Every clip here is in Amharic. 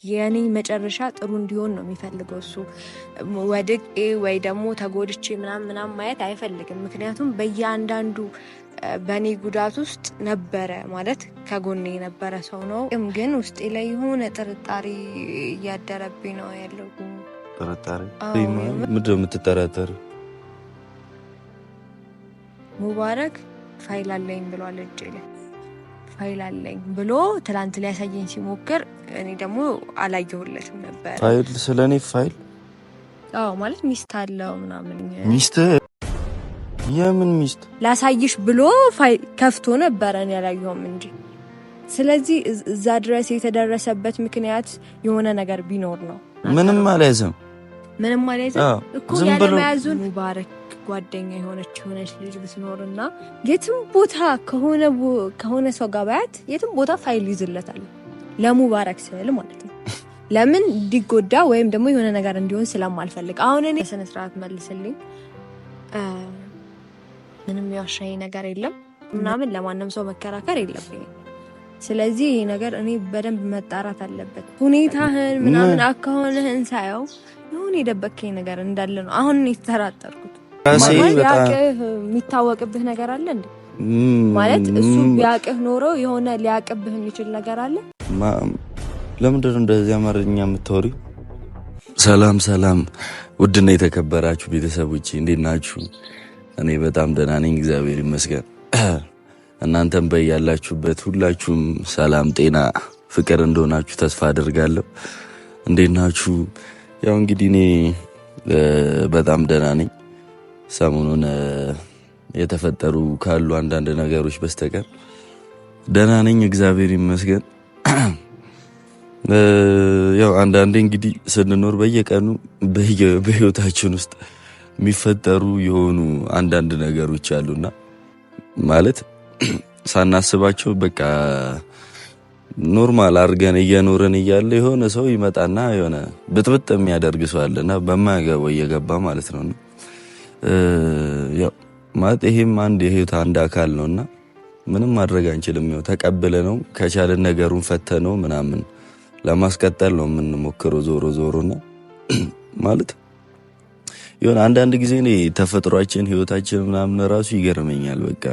የኔ መጨረሻ ጥሩ እንዲሆን ነው የሚፈልገው እሱ። ወድቄ ወይ ደግሞ ተጎድቼ ምናምን ማየት አይፈልግም። ምክንያቱም በእያንዳንዱ በእኔ ጉዳት ውስጥ ነበረ ማለት ከጎኔ የነበረ ሰው ነው። ግን ውስጤ ላይ የሆነ ጥርጣሬ እያደረብኝ ነው ያለው። ጥርጣሬ ምንድን ነው የምትጠራጠር? ሙባረክ ፋይል አለኝ ብሏል እጄ ላይ ፋይል አለኝ ብሎ ትላንት ሊያሳየኝ ሲሞክር እኔ ደግሞ አላየሁለትም ነበር። ፋይል ስለኔ ፋይል? አዎ ማለት ሚስት አለው ምናምን። ሚስት? የምን ሚስት? ላሳይሽ ብሎ ፋይል ከፍቶ ነበር እኔ አላየሁም እንጂ። ስለዚህ እዛ ድረስ የተደረሰበት ምክንያት የሆነ ነገር ቢኖር ነው። ምንም አልያዘም እኮ ያለ መያዙን። ሙባረክ ጓደኛ የሆነች ልጅ ብትኖርና የትም ቦታ ከሆነ ሰው ጋር ባያት የትም ቦታ ፋይል ይዝለታል ለሙባረክ ስል ማለት ነው። ለምን እንዲጎዳ ወይም ደግሞ የሆነ ነገር እንዲሆን ስለማልፈልግ። አሁን እኔ በስነ ስርዓት መልስልኝ፣ ምንም ያሻይ ነገር የለም ምናምን ለማንም ሰው መከራከር የለብኝም። ስለዚህ ይሄ ነገር እኔ በደንብ መጣራት አለበት። ሁኔታህን ምናምን አካሆነህን ሳየው የሆነ የደበከኝ ነገር እንዳለ ነው አሁን የተጠራጠርኩት። የሚታወቅብህ ነገር አለ እንዴ? ማለት እሱ ቢያቅህ ኖሮ የሆነ ሊያቅብህ የሚችል ነገር አለ? ለምንድን ነው እንደዚህ አማርኛ የምታወሪው? ሰላም ውድና የተከበራችሁ ቤተሰቦቼ እንዴት ናችሁ? እኔ በጣም ደህና ነኝ፣ እግዚአብሔር ይመስገን። እናንተም በያላችሁበት ሁላችሁም ሰላም፣ ጤና፣ ፍቅር እንደሆናችሁ ተስፋ አደርጋለሁ። እንዴት ናችሁ? ያው እንግዲህ እኔ በጣም ደህና ነኝ። ሰሞኑን የተፈጠሩ ካሉ አንዳንድ ነገሮች በስተቀር ደህና ነኝ፣ እግዚአብሔር ይመስገን። ያው አንዳንዴ እንግዲህ ስንኖር በየቀኑ በህይወታችን ውስጥ የሚፈጠሩ የሆኑ አንዳንድ ነገሮች አሉና ማለት ሳናስባቸው በቃ ኖርማል አድርገን እየኖርን እያለ የሆነ ሰው ይመጣና የሆነ ብጥብጥ የሚያደርግ ሰው አለና በማያገባው እየገባ ማለት ነው። ያው ማለት ይሄም አንድ የህይወት አንድ አካል ነውና ምንም ማድረግ አንችልም። ያው ተቀበለ ነው ከቻለን ነገሩን ፈተነው ምናምን ለማስቀጠል ነው የምንሞክረው ዞሮና ማለት የሆነ አንዳንድ ጊዜ እኔ ተፈጥሯችን ህይወታችን ምናምን ራሱ ይገርመኛል። በቃ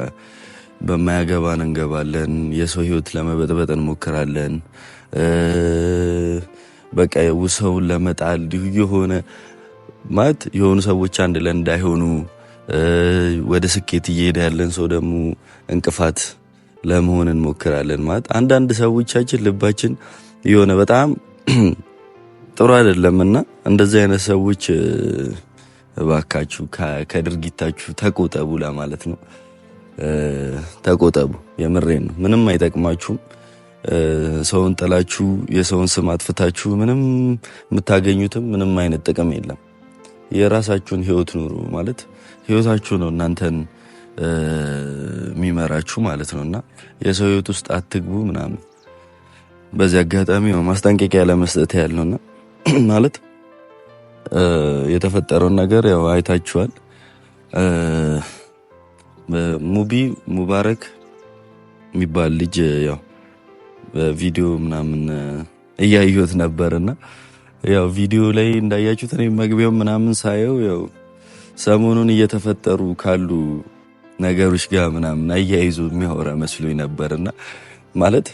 በማያገባን እንገባለን፣ የሰው ህይወት ለመበጥበጥ እንሞክራለን። በቃ ሰውን ለመጣል የሆነ ማለት የሆኑ ሰዎች አንድ ላይ እንዳይሆኑ ወደ ስኬት እየሄደ ያለን ሰው ደግሞ እንቅፋት ለመሆን እንሞክራለን። ማለት አንዳንድ ሰዎቻችን ልባችን የሆነ በጣም ጥሩ አይደለምና እንደዚህ አይነት ሰዎች እባካችሁ ከድርጊታችሁ ተቆጠቡ ለማለት ነው። ተቆጠቡ፣ የምሬን ነው። ምንም አይጠቅማችሁም። ሰውን ጥላችሁ የሰውን ስም አጥፍታችሁ ምንም የምታገኙትም ምንም አይነት ጥቅም የለም። የራሳችሁን ህይወት ኑሩ። ማለት ህይወታችሁ ነው እናንተን የሚመራችሁ ማለት ነውና የሰው ህይወት ውስጥ አትግቡ ምናምን። በዚህ አጋጣሚ ማስጠንቀቂያ ለመስጠት ያለውና ማለት የተፈጠረውን ነገር ያው አይታችኋል። ሙባረክ የሚባል ልጅ ያው በቪዲዮ ምናምን እያየሁት ነበርና ያው ቪዲዮ ላይ እንዳያችሁት እኔ መግቢያው ምናምን ሳየው ያው ሰሞኑን እየተፈጠሩ ካሉ ነገሮች ጋር ምናምን አያይዞ የሚያወራ መስሎኝ ነበርና ማለት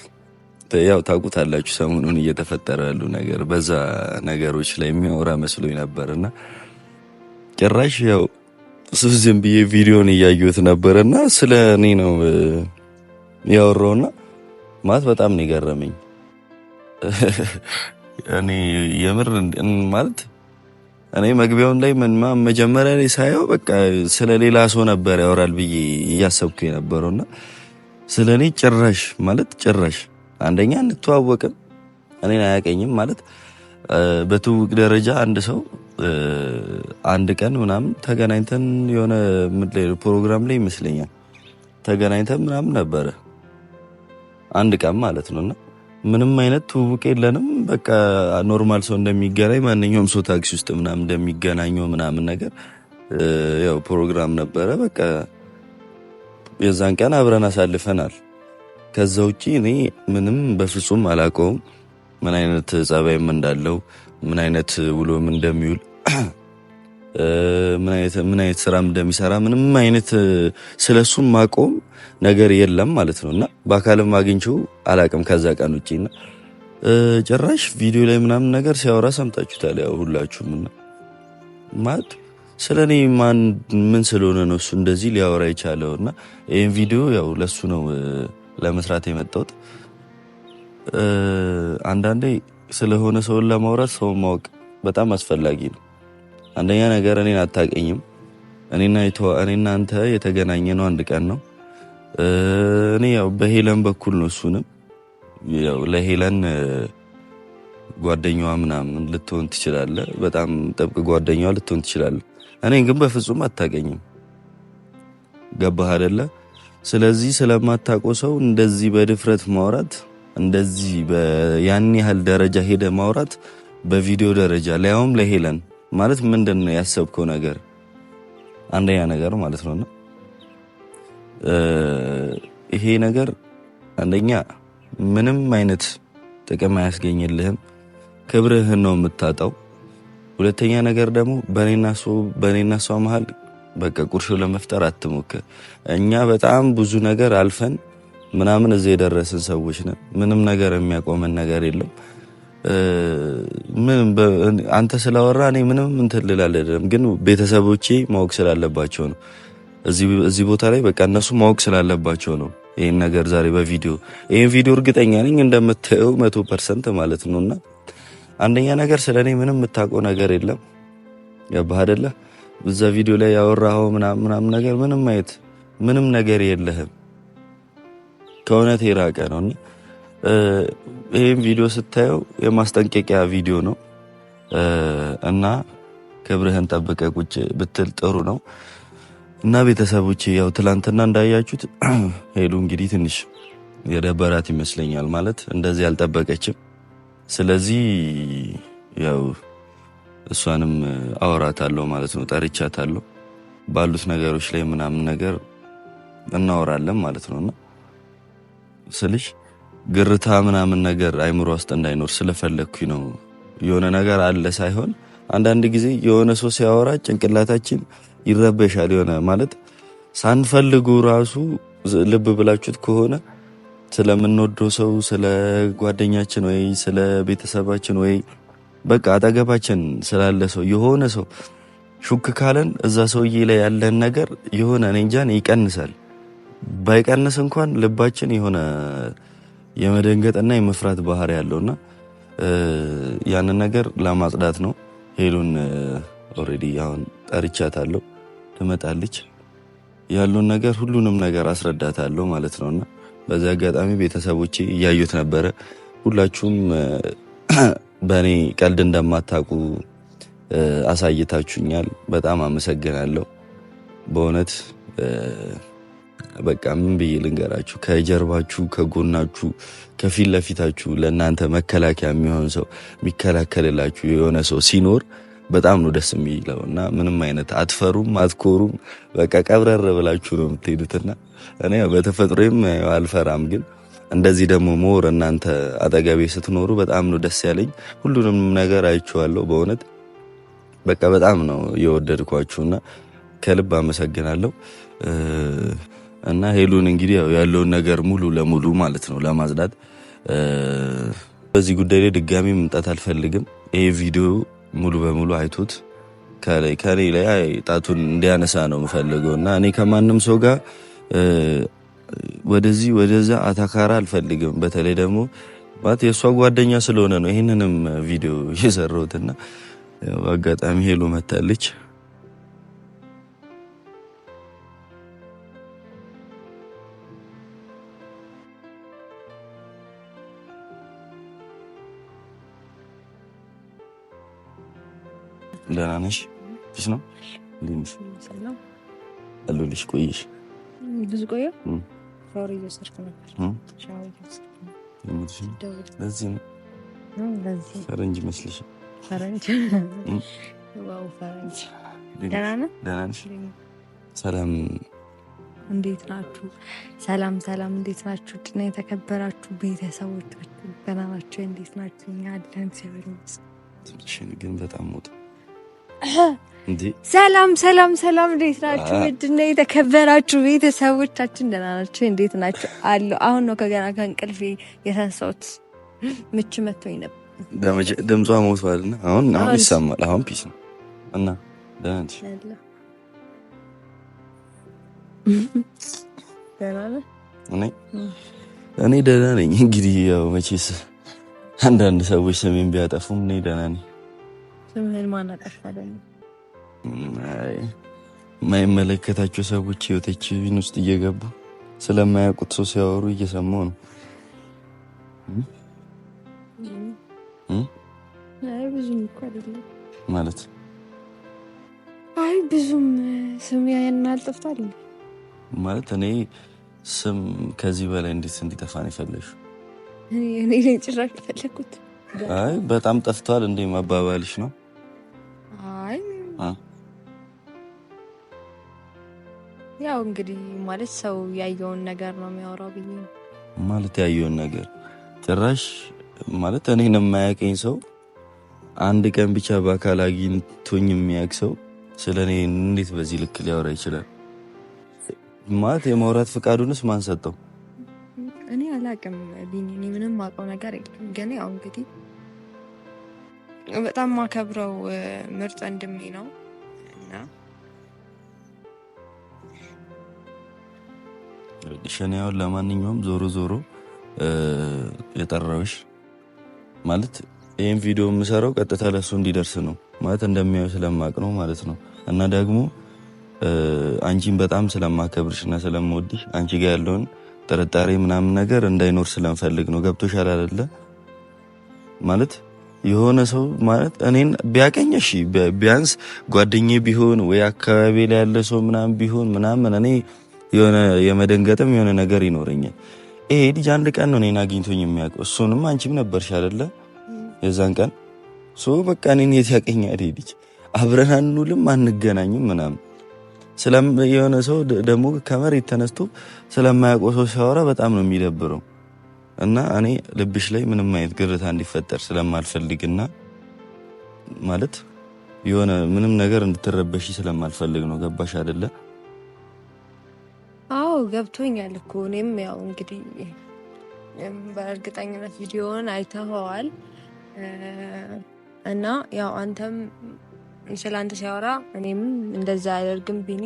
ያው ታውቁታላችሁ ሰሞኑን እየተፈጠረ ያሉ ነገር በዛ ነገሮች ላይ የሚያወራ መስሎኝ ነበርና ጭራሽ ያው ዝም ብዬ ቪዲዮን እያየሁት ነበርና ስለ እኔ ነው ያወራውና ማለት በጣም ነው የገረመኝ። እኔ የምር ማለት እኔ መግቢያውን ላይ መጀመሪያ ላይ ሳየው በቃ ስለ ሌላ ሰው ነበር ያወራል ብዬ እያሰብኩ የነበረውና ስለኔ ጭራሽ አንደኛ እንተዋወቅም፣ እኔን አያውቀኝም። ማለት በትውውቅ ደረጃ አንድ ሰው አንድ ቀን ምናምን ተገናኝተን የሆነ ፕሮግራም ላይ ይመስለኛል ተገናኝተን ምናምን ነበረ አንድ ቀን ማለት ነውና ምንም አይነት ትውውቅ የለንም። በቃ ኖርማል ሰው እንደሚገናኝ ማንኛውም ሰው ታክሲ ውስጥ ምናምን እንደሚገናኘው ምናምን ነገር ያው ፕሮግራም ነበረ። በቃ የዛን ቀን አብረን አሳልፈናል። ከዛ ውጪ እኔ ምንም በፍጹም አላውቀውም። ምን አይነት ጸባይም እንዳለው ምን አይነት ውሎም እንደሚውል ምን አይነት ስራም እንደሚሰራ ምንም አይነት ስለሱም ማቆም ነገር የለም ማለት ነውና በአካልም አግኝቼው አላቅም ከዛ ቀን ውጪና ጭራሽ ቪዲዮ ላይ ምናምን ነገር ሲያወራ ሰምታችሁታል ያው ሁላችሁምና ማለት ስለኔ ምን ስለሆነ ነው እሱ እንደዚህ ሊያወራ የቻለውና ይሄን ቪዲዮ ያው ለሱ ነው ለመስራት የመጣሁት። አንዳንዴ ስለሆነ ሰውን ለማውራት ሰው ማወቅ በጣም አስፈላጊ ነው። አንደኛ ነገር እኔን አታውቀኝም። እኔና አንተ የተገናኘነው አንድ ቀን ነው። እኔ ያው በሄለን በኩል ነው እሱንም ያው ለሄለን ጓደኛዋ ምናምን ልትሆን ትችላለህ፣ በጣም ጥብቅ ጓደኛዋ ልትሆን ትችላለህ። እኔን ግን በፍጹም አታውቀኝም። ገባህ አይደለ? ስለዚህ ስለማታውቀው ሰው እንደዚህ በድፍረት ማውራት እንደዚህ ያን ያህል ደረጃ ሄደ ማውራት በቪዲዮ ደረጃ ላይውም ለሄለን ማለት ምንድነው ያሰብከው ነገር? አንደኛ ነገር ማለት ነውና ይሄ ነገር አንደኛ ምንም አይነት ጥቅም አያስገኝልህም፣ ክብርህን ነው የምታጣው። ሁለተኛ ነገር ደግሞ በኔና ሰው መሃል በቃ ቁርሾ ለመፍጠር አትሞክር። እኛ በጣም ብዙ ነገር አልፈን ምናምን እዚህ የደረስን ሰዎች ነን። ምንም ነገር የሚያቆመን ነገር የለም። አንተ ስላወራ እኔ ምንም እንትን ልል አይደለም፣ ግን ቤተሰቦቼ ማወቅ ስላለባቸው ነው። እዚህ ቦታ ላይ በቃ እነሱ ማወቅ ስላለባቸው ነው ይሄን ነገር ዛሬ ይሄን ቪዲዮ እርግጠኛ ነኝ እንደምታየው 100% ማለት ነውና አንደኛ ነገር ስለኔ ምንም የምታውቀው ነገር የለም። ገባህ አይደለ? በዛ ቪዲዮ ላይ ያወራኸው ምናምን ነገር ምንም ነገር የለህም። ከእውነት የራቀ ነውና ይሄን ቪዲዮ ስታየው የማስጠንቀቂያ ቪዲዮ ነው እና ክብርህን ጠብቀህ ቁጭ ብትል ጥሩ ነው። እና ቤተሰቦቼ ያው ትላንትና እንዳያችሁት ሄሉ እንግዲህ ትንሽ የደበራት ይመስለኛል። ማለት እንደዚህ አልጠበቀችም። ስለዚህ ያው እሷንም አወራታለሁ ማለት ነው፣ ጠርቻታለሁ። ባሉት ነገሮች ላይ ምናምን ነገር እናወራለን ማለት ነውና ስልሽ ግርታ ምናምን ነገር አይምሮ ውስጥ እንዳይኖር ስለፈለኩኝ ነው። የሆነ ነገር አለ ሳይሆን አንዳንድ ጊዜ የሆነ ሰው ሲያወራ ጭንቅላታችን ይረበሻል። የሆነ ማለት ሳንፈልጉ ራሱ ልብ ብላችሁት ከሆነ ስለምንወደው ሰው ስለ ጓደኛችን ወይ ስለ ቤተሰባችን ወይ በቃ አጠገባችን ስላለ ሰው የሆነ ሰው ሹክ ካለን እዛ ሰውዬ ላይ ያለን ነገር የሆነ እኔ እንጃን ይቀንሳል። ባይቀንስ እንኳን ልባችን የሆነ የመደንገጥና የመፍራት ባህሪ ያለውና ያንን ነገር ለማጽዳት ነው። ሄሉን ኦሬዲ አሁን ጠርቻታለሁ፣ ትመጣለች። ያለውን ነገር ሁሉንም ነገር አስረዳታለሁ ማለት ነውና በዚህ አጋጣሚ ቤተሰቦቼ እያዩት ነበረ። ሁላችሁም በእኔ ቀልድ እንደማታውቁ አሳይታችሁኛል። በጣም አመሰግናለሁ በእውነት። በቃ ምን ብዬ ልንገራችሁ፣ ከጀርባችሁ፣ ከጎናችሁ፣ ከፊት ለፊታችሁ ለእናንተ መከላከያ የሚሆን ሰው የሚከላከልላችሁ የሆነ ሰው ሲኖር በጣም ነው ደስ የሚለው እና ምንም አይነት አትፈሩም፣ አትኮሩም። በቃ ቀብረር ብላችሁ ነው የምትሄዱትና እኔ በተፈጥሮዬም አልፈራም፣ ግን እንደዚህ ደግሞ ሞር እናንተ አጠገቤ ስትኖሩ በጣም ነው ደስ ያለኝ። ሁሉንም ነገር አይቼዋለሁ በእውነት በቃ በጣም ነው የወደድኳችሁና ከልብ አመሰግናለሁ። እና ሄሉን እንግዲህ ያለውን ነገር ሙሉ ለሙሉ ማለት ነው ለማጽዳት በዚህ ጉዳይ ላይ ድጋሚ መምጣት አልፈልግም። ይሄ ቪዲዮ ሙሉ በሙሉ አይቶት ከኔ ላይ ጣቱን እንዲያነሳ ነው የምፈልገው እና እኔ ከማንም ሰው ጋር ወደዚህ ወደዛ አታካራ አልፈልግም። በተለይ ደግሞ ማለት የእሷ ጓደኛ ስለሆነ ነው ይህንንም ቪዲዮ የሰራሁትና አጋጣሚ ሄሉ መታለች። ደህና ነሽ? እሺ ነው ልንሽ አሉልሽ። ቆይሽ ብዙ ቆየ ሻወር እየወሰድኩ ነበር። ለዚህ ነው ፈረንጅ መስልሽ? ፈረንጅ ዋው ፈረንጅ። ደህና ነህ? ደህና ነሽ? ሰላም እንዴት ናችሁ? ሰላም ሰላም፣ እንዴት ናችሁ? ድና የተከበራችሁ ቤተሰቦቻችሁ ደህና ናችሁ? እንዴት ናችሁ? እኛ አለን ሲበሉ ትንሽን ግን በጣም ሞት እንዴ። ሰላም ሰላም ሰላም፣ እንዴት ናችሁ? ድና የተከበራችሁ ቤተሰቦቻችን ደህና ናችሁ? እንዴት ናችሁ? አለው። አሁን ነው ከገና ከእንቅልፌ የተነሳሁት። ምች መቶኝ ነበር። ድምጿ ሞቷልና አሁን ይሰማል። አሁን ፒስ ነው እና ደህና ነሽ? እኔ ደህና ነኝ። እንግዲህ ያው መቼስ አንዳንድ ሰዎች ስሜን ቢያጠፉም እኔ ደህና ነኝ። ስምህን ማን አጠፋ ደግሞ? የማይመለከታቸው ሰዎች ህይወታችን ውስጥ እየገቡ ስለማያውቁት ሰው ሲያወሩ እየሰማሁ ነው። ብዙም እኮ አይደለም ማለት ብዙም ስም ያየናል ጠፍቷል ማለት እኔ ስም ከዚህ በላይ እንዴት እንዲጠፋ ነው የፈለግሽው? እኔ ጭራሽ ፈለኩት። በጣም ጠፍቷል እንዴ ማባባልሽ ነው? ያው እንግዲህ ማለት ሰው ያየውን ነገር ነው የሚያወራው ብዬ ማለት ያየውን ነገር ጭራሽ ማለት እኔን የማያውቀኝ ሰው አንድ ቀን ብቻ በአካል አግኝቶኝ የሚያውቅ ሰው ስለኔ እንዴት በዚህ ልክ ሊያወራ ይችላል? ማለት የማውራት ፍቃዱንስ ማን ሰጠው? እኔ አላውቅም ቢኒ፣ እኔ ምንም ማውቀው ነገር የለም። ግን ያው እንግዲህ በጣም ማከብረው ምርጥ ወንድሜ ነው እና ሸኔያው ለማንኛውም ዞሮ የጠራውሽ ማለት ይሄን ቪዲዮ የምሰራው ቀጥታ ለሱ እንዲደርስ ነው ማለት እንደሚያዩ ስለማቅ ነው ማለት ነው። እና ደግሞ አንቺን በጣም ስለማከብርሽና ስለምወድሽ አንቺ ጋር ያለውን ጥርጣሬ ምናምን ነገር እንዳይኖር ስለምፈልግ ነው። ገብቶሻል አይደለ? ማለት የሆነ ሰው ማለት እኔን ቢያቀኝ እሺ ቢያንስ ጓደኛዬ ቢሆን ወይ አካባቢ ላይ ያለ ሰው ምናምን ቢሆን ምናምን እኔ የሆነ የመደንገጥም የሆነ ነገር ይኖረኛል። ይሄ ልጅ አንድ ቀን ነው እኔን አግኝቶኝ የሚያውቀው። እሱንም አንቺም ነበርሽ አይደለ የዛን ቀን በቃ እኔን የት ያቀኛል ይሄ ልጅ? አብረን አንውልም አንገናኝም ምናምን የሆነ ሰው ደግሞ ከመሬት ተነስቶ ስለማያውቀው ሰው ሲያወራ በጣም ነው የሚደብረው። እና እኔ ልብሽ ላይ ምንም አይነት ግርታ እንዲፈጠር ስለማልፈልግና ማለት የሆነ ምንም ነገር እንድትረበሺ ስለማልፈልግ ነው። ገባሽ አይደለ? አዎ ገብቶኛል እኮ እኔም ያው እንግዲህ በእርግጠኝነት ቪዲዮውን አይተኸዋል እና ያው አንተም ስለአንተ ሲያወራ እኔም እንደዛ አያደርግም ቢኒ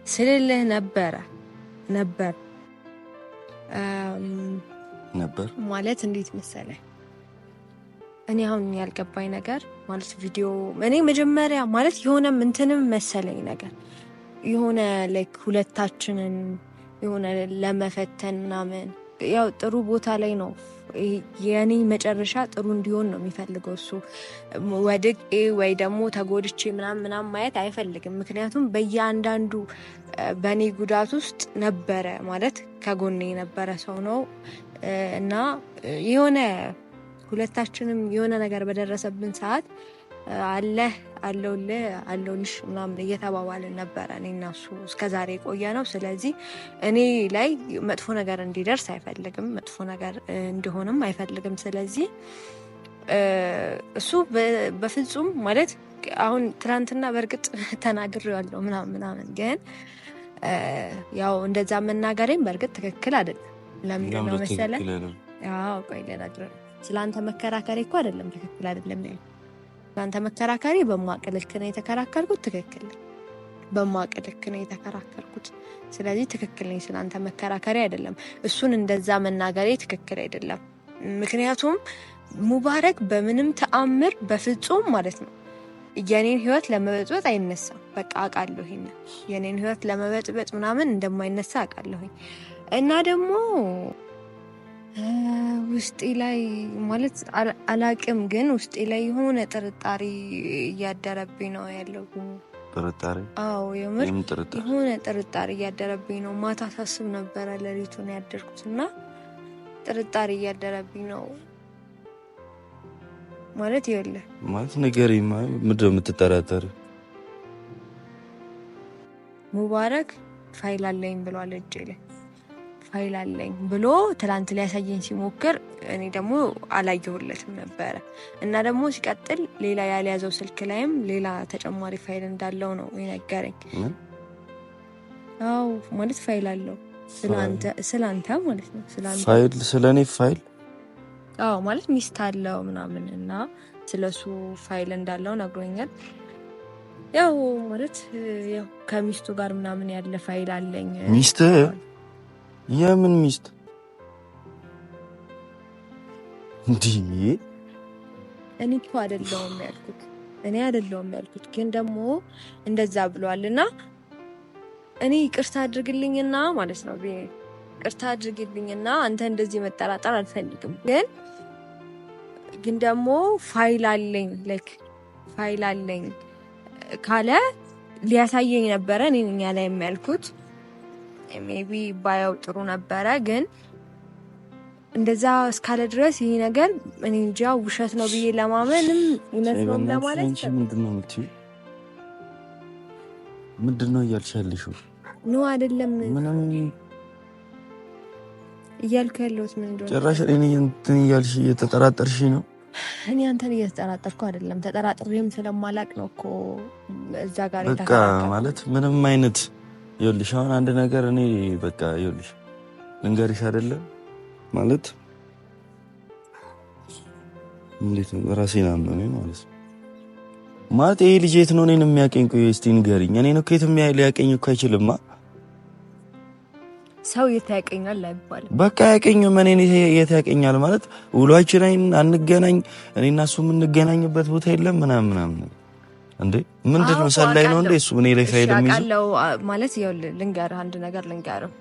ስልልህ ነበር ማለት እንዴት መሰለህ? እኔ አሁን ያልገባኝ ነገር ማለት ቪዲዮ እኔ መጀመሪያ ማለት የሆነ እንትንም መሰለኝ ነገር የሆነ ላይክ ሁለታችንን የሆነ ለመፈተን ምናምን ያው ጥሩ ቦታ ላይ ነው የኔ መጨረሻ ጥሩ እንዲሆን ነው የሚፈልገው እሱ። ወድቄ ወይ ደግሞ ተጎድቼ ምናምን ማየት አይፈልግም። ምክንያቱም በየአንዳንዱ በኔ ጉዳት ውስጥ ነበረ ማለት ከጎኔ የነበረ ሰው ነው እና የሆነ ሁለታችንም የሆነ ነገር በደረሰብን ሰዓት አለሁልሽ ምናምን እየተባባልን ነበረ እኔና እሱ እስከዛሬ የቆየ ነው። ስለዚህ እኔ ላይ መጥፎ ነገር እንዲደርስ አይፈልግም፣ መጥፎ ነገር እንዲሆንም አይፈልግም። ስለዚህ እሱ በፍጹም ማለት አሁን ትናንትና በእርግጥ ተናግሬዋለሁ ምናምን ግን ያው እንደዛ መናገሬም በእርግጥ ትክክል አይደለም። ለምንድን ነው መሰለህ? ያው ቆይ ልነግርህ፣ ስለአንተ መከራከሬ እኮ አይደለም ትክክል አይደለም ነው። ስለአንተ መከራከሬ በማቅልክ ነው የተከራከርኩት፣ ትክክል በማቅልክ ነው የተከራከርኩት። ስለዚህ ትክክል ነኝ። ስለአንተ መከራከሬ አይደለም። እሱን እንደዛ መናገሬ ትክክል አይደለም። ምክንያቱም ሙባረክ በምንም ተአምር በፍጹም ማለት ነው የኔን ህይወት ለመበጥበጥ አይነሳም። በቃ አውቃለሁ። ይሄን የኔን ህይወት ለመበጥበጥ ምናምን እንደማይነሳ አውቃለሁ። እና ደግሞ ውስጤ ላይ ማለት አላቅም፣ ግን ውስጤ ላይ የሆነ ጥርጣሬ እያደረብኝ ነው ያለው። ጥርጣሬ? አዎ የምር የሆነ ጥርጣሬ እያደረብኝ ነው። ማታ ሳስብ ነበረ ሌሊቱን ያደርኩት እና ጥርጣሬ እያደረብኝ ነው ማለት ይኸውልህ ማለት ነገር ምንድን ነው የምትጠራጠር? ሙባረክ ፋይል አለኝ ብሏል እጄ ላይ ፋይል አለኝ ብሎ ትላንት ሊያሳየኝ ሲሞክር እኔ ደግሞ አላየሁለትም ነበረ እና ደግሞ ሲቀጥል ሌላ ያልያዘው ስልክ ላይም ሌላ ተጨማሪ ፋይል እንዳለው ነው የነገረኝ። አዎ ማለት ፋይል አለው ስላንተ ማለት ነው። ስላንተ ፋይል ስለኔ ፋይል አዎ ማለት ሚስት አለው ምናምን እና ስለሱ ፋይል እንዳለው ነግሮኛል። ያው ማለት ያው ከሚስቱ ጋር ምናምን ያለ ፋይል አለኝ። ሚስት የምን ሚስት እንዴ? እኔ እኮ አይደለሁም ያልኩት ግን ደግሞ እንደዛ ብሏልና እኔ ይቅርታ አድርግልኝና ማለት ነው ይቅርታ አድርግልኝና አንተ እንደዚህ መጠራጠር አልፈልግም። ግን ደግሞ ፋይል አለኝ ካለ ሊያሳየኝ ነበረ። እኛ ላይ የሚያልኩት ሜቢ ባያው ጥሩ ነበረ። ግን እንደዛ እስካለ ድረስ ይሄ ነገር እኔ እንጃ ውሸት ነው ብዬ ለማመንም ይመስለኛል። ለማለት ምንድነው እያልሻለሽው? ነው አይደለም ምንም እያልኩ ያለሁት ምን እንደሆነ ጭራሽ እኔ እንትን እያልሽ እየተጠራጠርሽ ነው። እኔ አንተን እየተጠራጠርኩ አይደለም፣ ተጠራጥሬም ስለማላቅ ነው እኮ እዛ ጋር በቃ ማለት ምንም አይነት ይኸውልሽ፣ አሁን አንድ ነገር እኔ በቃ ይኸውልሽ ልንገርሽ አይደለም ማለት እንዴት ነው ራሴን አመመኝ ማለት ነው። ማለት ይሄ ልጅ የት ነው እኔን የሚያቀኝ? ቆይ እስቲ ንገሪኝ። እኔን እኮ የትም ሊያቀኝ እኮ አይችልማ። ሰው የት ያቀኛል አይባልም። በቃ ያቀኝም እኔን የት ያቀኛል ማለት ውሏችን አንገናኝ፣ እኔና እሱ የምንገናኝበት ቦታ የለም ምናምን እንዴ ምንድነው ሰላይ ነው እንዴ እሱ እኔ ላይ ፋይል የሚይዘው አቃለው ማለት ይኸው ልንገርህ አንድ ነገር ልንገርህ።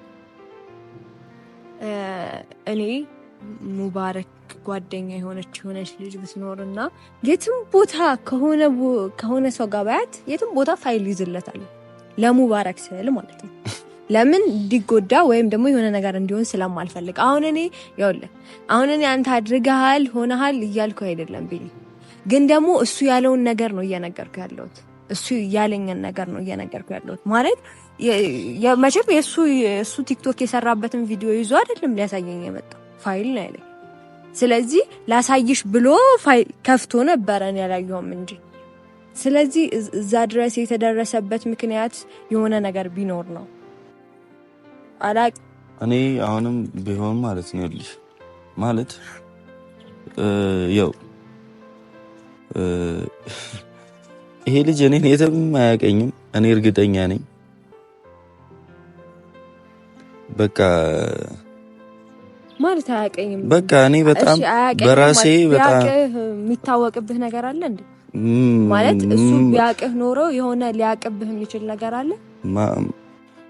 እኔ ሙባረክ ጓደኛ የሆነች ልጅ ብትኖርና የትም ቦታ ከሆነ ሰው ጋር ባያት የትም ቦታ ፋይል ይዝለታል ለሙባረክ ስል ማለት ነው። ለምን እንዲጎዳ ወይም ደግሞ የሆነ ነገር እንዲሆን ስለማልፈልግ። አሁን እኔ አንተ አድርገሃል ሆነሃል እያልኩ አይደለም ቢል፣ ግን ደግሞ እሱ ያለውን ነገር ነው እየነገርኩ ያለሁት። እሱ ያለኝን ነገር ነው እየነገርኩ ያለሁት ማለት መቼም የእሱ ቲክቶክ የሰራበትን ቪዲዮ ይዞ አይደለም ሊያሳየኝ የመጣው ፋይል ነው ያለኝ። ስለዚህ ላሳይሽ ብሎ ፋይል ከፍቶ ነበረ እኔ ያላየሁም እንጂ። ስለዚህ እዛ ድረስ የተደረሰበት ምክንያት የሆነ ነገር ቢኖር ነው አላቅ። እኔ አሁንም ቢሆን ማለት ነው ልጅ ማለት ያው ይሄ ልጅ እኔን የትም አያቀኝም። እኔ እርግጠኛ ነኝ። በቃ ማለት አያቀኝም። በቃ እኔ በጣም በራሴ በጣም የሚታወቅብህ ነገር አለ እንዴ? ማለት እሱ ቢያቅህ ኖሮ የሆነ ሊያቅብህ የሚችል ነገር አለ?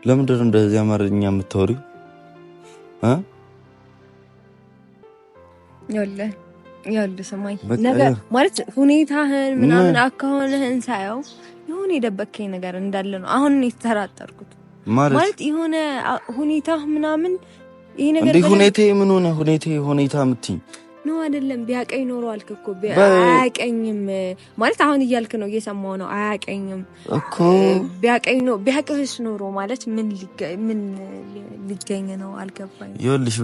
ለምንድን ነው እንደዚህ አማርኛ የምታወሪው? ይኸውልህ ስማኝ፣ ነገር ማለት ሁኔታህን ምናምን አካሆንህን ሳየው የሆነ የደበከኝ ነገር እንዳለ ነው አሁን የተጠራጠርኩት። ማለት የሆነ ሁኔታህ ምናምን ይሄ ነገር እንዴ ሁኔታ የምትይኝ ነው አይደለም? ቢያቀኝ ኖሮ አልክ እኮ አያቀኝም ማለት አሁን እያልክ ነው፣ እየሰማው ነው። አያቀኝም እኮ ቢያቀኝ ነው ቢያቅህስ ኖሮ ማለት ምን ሊገኝ ነው? አልገባኝ። ይኸውልሽ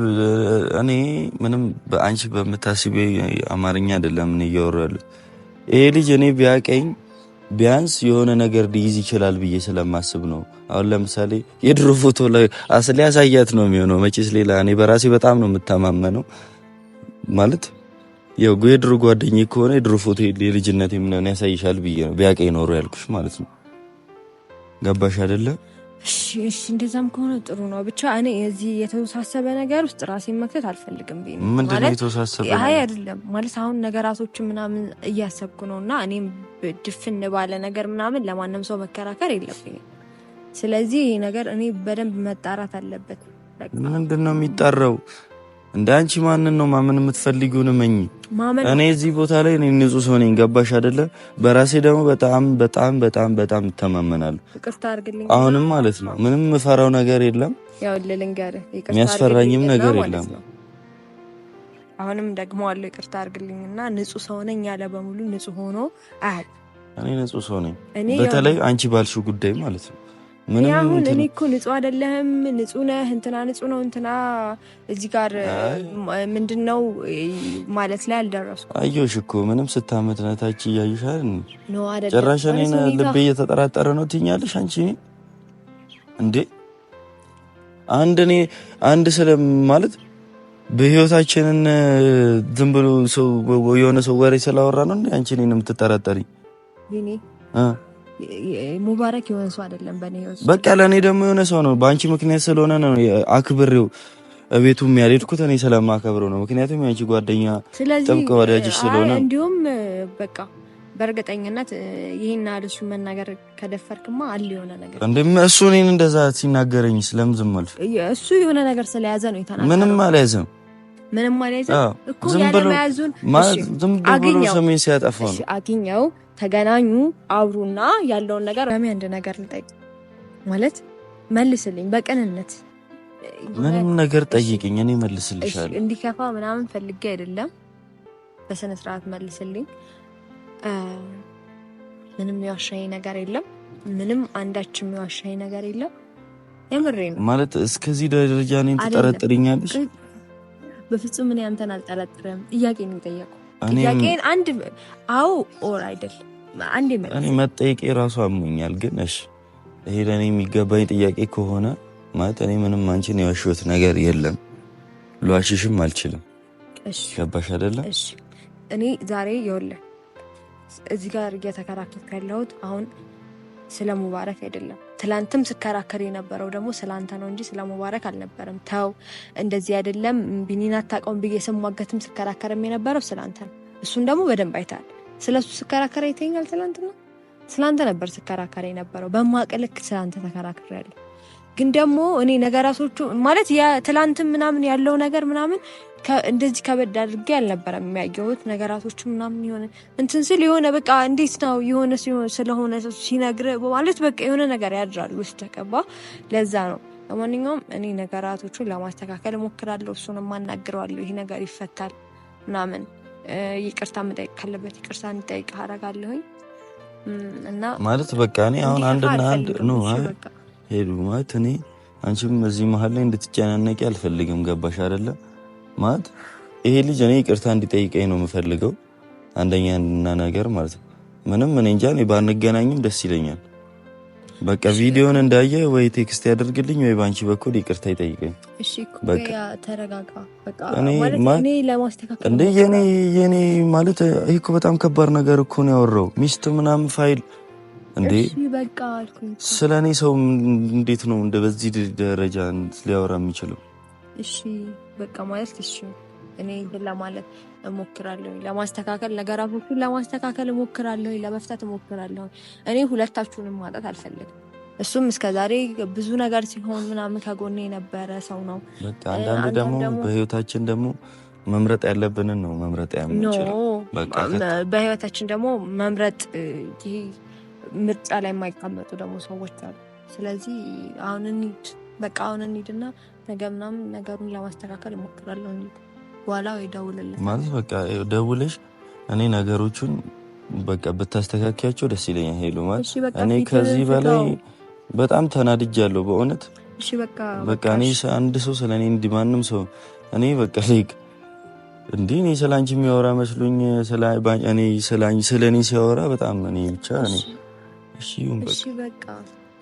እኔ ምንም በአንቺ በምታስቢ አማርኛ አይደለም እኔ እያወራለሁ። ይሄ ልጅ እኔ ቢያቀኝ ቢያንስ የሆነ ነገር ሊይዝ ይችላል ብዬ ስለማስብ ነው። አሁን ለምሳሌ የድሮ ፎቶ ላይ አስሊ ያሳያት ነው የሚሆነው መቼስ ሌላ። እኔ በራሴ በጣም ነው የምተማመነው ማለት ያው የድሮ ጓደኛዬ ከሆነ የድሮ ፎቶ የልጅነቴ ምናምን ያሳይሻል ብዬ ነው ቢያቀኝ ኖሮ ያልኩሽ ማለት ነው። ገባሽ አይደለ? እሺ እንደዛም ከሆነ ጥሩ ነው። ብቻ እኔ እዚህ የተወሳሰበ ነገር ውስጥ ራሴን መክተት አልፈልግም። ምንድነው የተወሳሰበ? አይ አይደለም ማለት አሁን ነገራቶችን ምናምን እያሰብኩ ነውና እኔም ድፍን ባለ ነገር ምናምን ለማንም ሰው መከራከር የለብኝም። ስለዚህ ይሄ ነገር እኔ በደንብ መጣራት አለበት። ምንድነው የሚጣራው? እንደ አንቺ ማንን ነው ማመን የምትፈልጊው? ነኝ እኔ እዚህ ቦታ ላይ እኔ ንጹህ ሰው ነኝ። ገባሽ አይደለ? በራሴ ደግሞ በጣም እተማመናለሁ። ይቅርታ አድርግልኝ። አሁንም ማለት ነው ምንም የምፈራው ነገር የለም። ያው ልንገርህ፣ የሚያስፈራኝም ነገር የለም። አሁንም ደግሞ አለው ይቅርታ አድርግልኝና ንጹህ ሰው ነኝ ያለ በሙሉ ንጹህ ሆኖ አይ እኔ ንጹህ ሰው ነኝ። በተለይ አንቺ ባልሽው ጉዳይ ማለት ነው ምንም እኔ እኮ ንጹህ አይደለም ንጹህ ነህ እንትና ንጹህ ነው እንትና እዚህ ጋር ምንድነው ማለት ላይ አልደረስኩም። አየሁሽ እኮ ምንም ስታመት ነታች እያዩሻል ነው አይደል? ጭራሽ እኔን ልቤ እየተጠራጠረ ነው ትኛለሽ አንቺ እንዴ? አንድ ስለ ማለት በህይወታችንን ዝም ብሎ ሰው የሆነ ሰው ወሬ ስላወራ ነው እንዴ አንቺ እኔን የምትጠራጠሪ? ቢኒ ሙባረክ የሆነ ሰው አይደለም በኔ ህይወት። በቃ ለኔ ደግሞ የሆነ ሰው ነው። በአንቺ ምክንያት ስለሆነ ነው አክብሬው እቤቱም ያልሄድኩት እኔ ስለማከብረው ነው። ምክንያቱም ያንቺ ጓደኛ ጥብቅ ወዳጅሽ ስለሆነ እንዲሁም በቃ በእርግጠኝነት ይሄን አልሱ መናገር ከደፈርክማ አለ የሆነ ነገር እንደም እሱ እኔን እንደዛ ሲናገረኝ ስለምን ዝም አልሽ? እሱ የሆነ ነገር ስለያዘ ነው የተናገረው። ምንም አልያዘም እኮ ያለ መያዙን ዝም ብሎ ሰሜን ሲያጠፋው ነው። አግኘው ተገናኙ አውሩና ያለውን ነገር ለምን አንድ ነገር ልጠይቅ ማለት መልስልኝ በቅንነት ምንም ነገር ጠይቅኝ እኔ መልስልሻለሁ። እንዲከፋ ምናምን ፈልጌ አይደለም በስነ ስርዓት መልስልኝ። ምንም ያሻይ ነገር የለም። ምንም አንዳችም ያሻይ ነገር የለም። የምሬን ማለት እስከዚህ ደረጃ እኔን ትጠረጥሪኛለሽ? በፍጹም እኔ አንተን አልጠረጥርም። ጥያቄን ጠየቅኩ። ጥያቄን አንድ አው ኦር አይደል አንዴ ማለት እኔ መጠየቄ ራሱ አሞኛል። ግን እሺ ይሄ ለኔ የሚገባኝ ጥያቄ ከሆነ ማለት እኔ ምንም አንቺን የዋሽሁት ነገር የለም። ልዋሽሽም አልችልም። እሺ ገባሽ አይደለ? እሺ እኔ ዛሬ ይኸውልህ እዚህ ጋር እየተከራከርኩ ያለሁት አሁን ስለ ሙባረክ አይደለም። ትላንትም ስከራከር የነበረው ደግሞ ስላንተ ነው እንጂ ስለ ሙባረክ አልነበረም። ተው እንደዚህ አይደለም ቢኒና ታቀም ብዬ ስሟገትም ስከራከርም የነበረው ስላንተ ነው። እሱን ደግሞ በደንብ አይታል። ስለሱ ስከራከር አይተኛል። ትላንትና ስላንተ ነበር ስከራከር የነበረው። በማቀልክ ስላንተ ተከራክሬያለሁ። ግን ደግሞ እኔ ነገራቶቹ ማለት ያ ትላንትም ምናምን ያለው ነገር ምናምን እንደዚህ ከበድ አድርጌ አልነበረም የሚያየሁት ነገራቶቹ ምናምን የሆነ እንትን ስል የሆነ በቃ እንዴት ነው የሆነ ስለሆነ ሲነግር ማለት በቃ የሆነ ነገር ያድራል ውስጥ ተቀባ። ለዛ ነው። ለማንኛውም እኔ ነገራቶቹን ለማስተካከል እሞክራለሁ። እሱንም አናግረዋለሁ። ይሄ ነገር ይፈታል ምናምን ይቅርታ መጠየቅ ካለበት ይቅርታ እንጠይቅ አደርጋለሁኝ። እና ማለት በቃ እኔ አሁን አንድና አንድ ነው ሄዱ ማለት እኔ አንቺም እዚህ መሀል ላይ እንድትጨናነቂ አልፈልግም። ገባሽ አይደለ? ማለት ይሄ ልጅ እኔ ይቅርታ እንዲጠይቀኝ ነው የምፈልገው። አንደኛ ነገር ማለት ነው ምንም እኔ እንጃ እኔ ባንገናኝም ደስ ይለኛል። በቃ ቪዲዮን እንዳየ ወይ ቴክስት ያደርግልኝ ወይ ባንቺ በኩል ይቅርታ ይጠይቀኝ። እሺ በቃ ተረጋጋ። በቃ ማለት እኔ ለማስተካከል እንዴ የኔ ማለት ይሄ እኮ በጣም ከባድ ነገር እኮ ነው ያወራው። ሚስት ምናምን ፋይል እንዴ በቃ አልኩኝ። ስለኔ ሰው እንዴት ነው እንደ በዚህ ደረጃ ሊያወራ የሚችለው? እሺ በቃ ማለት እሺ እኔ ለማለት እሞክራለሁ። ለማስተካከል ነገራቶቹን ለማስተካከል እሞክራለሁ። ለመፍታት እሞክራለሁ። እኔ ሁለታችሁንም ማጣት አልፈልግም። እሱም እስከዛሬ ብዙ ነገር ሲሆን ምናምን ከጎኔ የነበረ ሰው ነው። በቃ አንዳንድ ደግሞ በህይወታችን ደግሞ መምረጥ ያለብንን ነው መምረጥ ያምንችለው። በቃ በህይወታችን ደግሞ መምረጥ ይሄ ምርጫ ላይ የማይቀመጡ ደግሞ ሰዎች አሉ። ስለዚህ አሁን እንሂድ በቃ አሁን እንሂድና ነገ ምናምን ነገሩን ለማስተካከል እሞክራለሁ። በኋላ ወይ ደውልልኝ ማለት በቃ ደውለሽ እኔ ነገሮቹን በቃ ብታስተካክያቸው ደስ ይለኛል። ሄሎ ማለት እኔ ከዚህ በላይ በጣም ተናድጃለሁ በእውነት። እሺ በቃ እኔ አንድ ሰው ስለኔ እንዲ ማንም ሰው እኔ በቃ ሊክ እንዴ እኔ ስላንቺ የሚያወራ መስሎኝ እኔ ስለኔ ሲያወራ በጣም እኔ ብቻ እኔ እሺ በቃ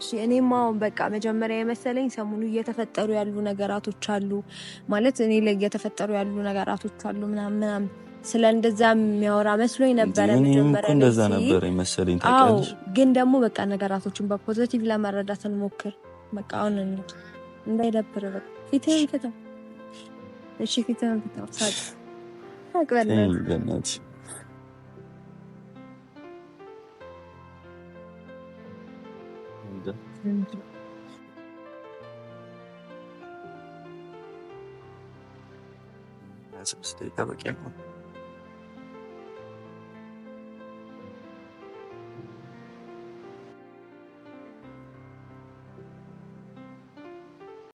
እሺ እኔም አሁን በቃ መጀመሪያ የመሰለኝ ሰሞኑ እየተፈጠሩ ያሉ ነገራቶች አሉ ማለት እኔ ላይ እየተፈጠሩ ያሉ ነገራቶች አሉ ምናምን ስለ እንደዛ የሚያወራ መስሎኝ ነበር። መጀመሪያ እንደዛ ነበር የመሰለኝ ታውቂያለሽ። ግን ደግሞ በቃ ነገራቶችን በፖዚቲቭ ለመረዳት እንሞክር። በቃ አሁን እንዳይደብር በቃ ፊትህን ፍታው። እሺ ፊትህን ፍታው። ሳቅ በእናትሽ That's a mistake.